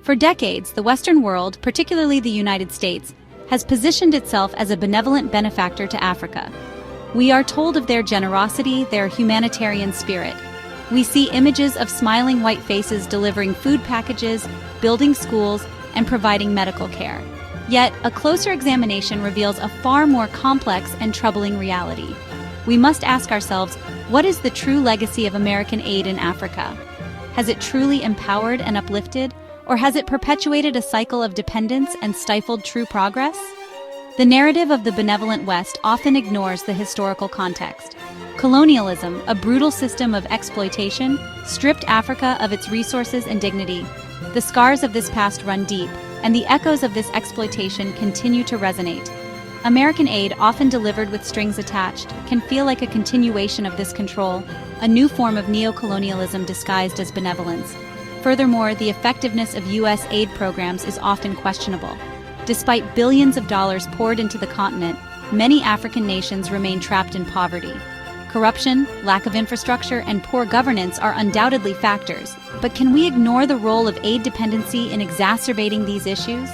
For decades, the Western world, particularly the United States, has positioned itself as a benevolent benefactor to Africa. We are told of their generosity, their humanitarian spirit. We see images of smiling white faces delivering food packages, building schools, and providing medical care. Yet, a closer examination reveals a far more complex and troubling reality. We must ask ourselves, what is the true legacy of American aid in Africa? Has it truly empowered and uplifted, or has it perpetuated a cycle of dependence and stifled true progress? The narrative of the benevolent West often ignores the historical context. Colonialism, a brutal system of exploitation, stripped Africa of its resources and dignity. The scars of this past run deep, and the echoes of this exploitation continue to resonate. American aid, often delivered with strings attached, can feel like a continuation of this control, a new form of neocolonialism disguised as benevolence. Furthermore, the effectiveness of U.S. aid programs is often questionable. Despite billions of dollars poured into the continent, many African nations remain trapped in poverty. Corruption, lack of infrastructure, and poor governance are undoubtedly factors, but can we ignore the role of aid dependency in exacerbating these issues?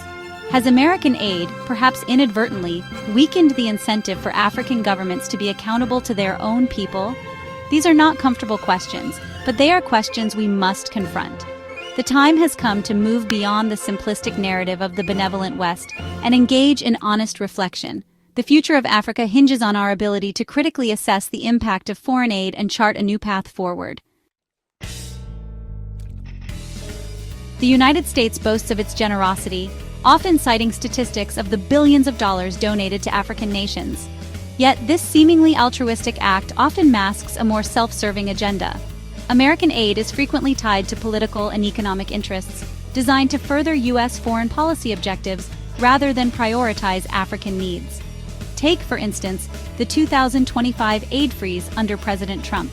Has American aid, perhaps inadvertently, weakened the incentive for African governments to be accountable to their own people? These are not comfortable questions, but they are questions we must confront. The time has come to move beyond the simplistic narrative of the benevolent West and engage in honest reflection. The future of Africa hinges on our ability to critically assess the impact of foreign aid and chart a new path forward. The United States boasts of its generosity, often citing statistics of the billions of dollars donated to African nations. Yet this seemingly altruistic act often masks a more self-serving agenda. American aid is frequently tied to political and economic interests, designed to further U.S. foreign policy objectives rather than prioritize African needs. Take, for instance, the 2025 aid freeze under President Trump.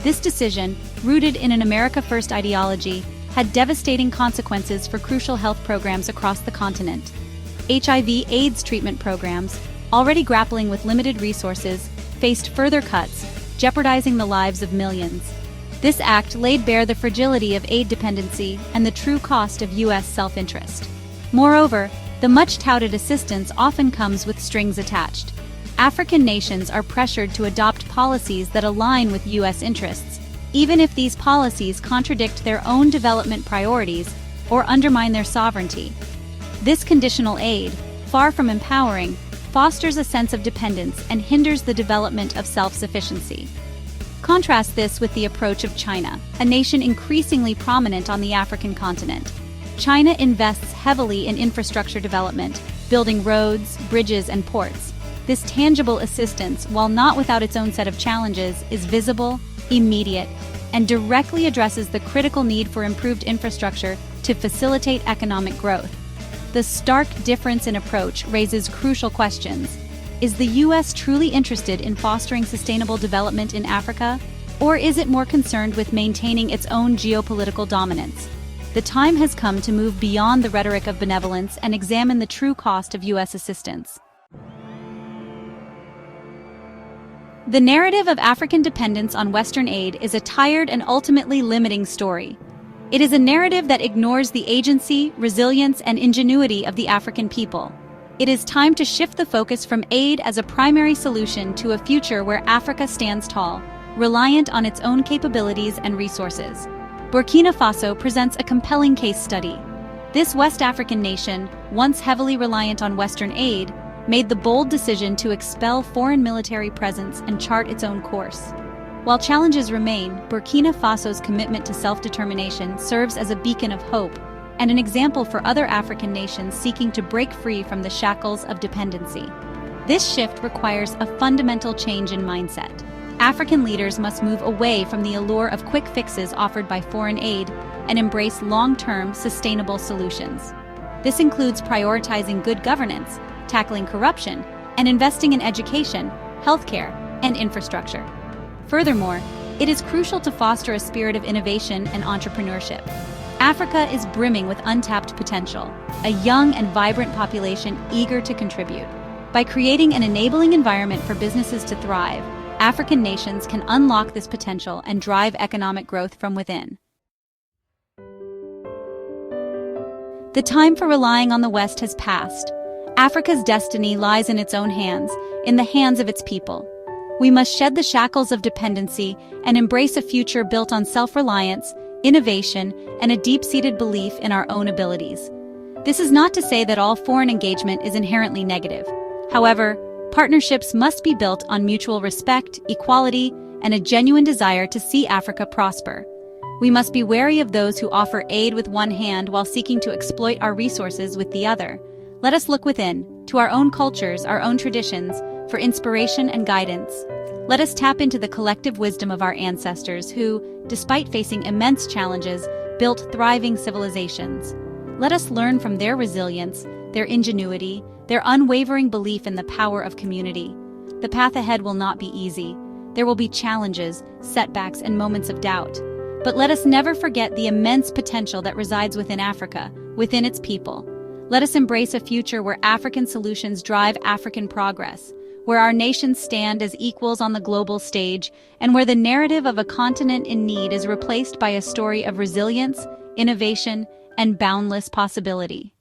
This decision, rooted in an America First ideology, had devastating consequences for crucial health programs across the continent. HIV/AIDS treatment programs, already grappling with limited resources, faced further cuts, jeopardizing the lives of millions. This act laid bare the fragility of aid dependency and the true cost of U.S. self-interest. Moreover, the much-touted assistance often comes with strings attached. African nations are pressured to adopt policies that align with U.S. interests, even if these policies contradict their own development priorities or undermine their sovereignty. This conditional aid, far from empowering, fosters a sense of dependence and hinders the development of self-sufficiency. Contrast this with the approach of China, a nation increasingly prominent on the African continent. China invests heavily in infrastructure development, building roads, bridges, and ports. This tangible assistance, while not without its own set of challenges, is visible, immediate, and directly addresses the critical need for improved infrastructure to facilitate economic growth. The stark difference in approach raises crucial questions. Is the U.S. truly interested in fostering sustainable development in Africa, or is it more concerned with maintaining its own geopolitical dominance? The time has come to move beyond the rhetoric of benevolence and examine the true cost of U.S. assistance. The narrative of African dependence on Western aid is a tired and ultimately limiting story. It is a narrative that ignores the agency, resilience, and ingenuity of the African people. It is time to shift the focus from aid as a primary solution to a future where Africa stands tall, reliant on its own capabilities and resources. Burkina Faso presents a compelling case study. This West African nation, once heavily reliant on Western aid, made the bold decision to expel foreign military presence and chart its own course. While challenges remain, Burkina Faso's commitment to self-determination serves as a beacon of hope and an example for other African nations seeking to break free from the shackles of dependency. This shift requires a fundamental change in mindset. African leaders must move away from the allure of quick fixes offered by foreign aid and embrace long-term, sustainable solutions. This includes prioritizing good governance, tackling corruption, and investing in education, healthcare, and infrastructure. Furthermore, it is crucial to foster a spirit of innovation and entrepreneurship. Africa is brimming with untapped potential, a young and vibrant population eager to contribute. By creating an enabling environment for businesses to thrive, African nations can unlock this potential and drive economic growth from within. The time for relying on the West has passed. Africa's destiny lies in its own hands, in the hands of its people. We must shed the shackles of dependency and embrace a future built on self-reliance, innovation, and a deep-seated belief in our own abilities. This is not to say that all foreign engagement is inherently negative. However, partnerships must be built on mutual respect, equality, and a genuine desire to see Africa prosper. We must be wary of those who offer aid with one hand while seeking to exploit our resources with the other. Let us look within, to our own cultures, our own traditions, for inspiration and guidance. Let us tap into the collective wisdom of our ancestors who, despite facing immense challenges, built thriving civilizations. Let us learn from their resilience, their ingenuity, their unwavering belief in the power of community. The path ahead will not be easy. There will be challenges, setbacks, and moments of doubt. But let us never forget the immense potential that resides within Africa, within its people. Let us embrace a future where African solutions drive African progress, where our nations stand as equals on the global stage, and where the narrative of a continent in need is replaced by a story of resilience, innovation, and boundless possibility.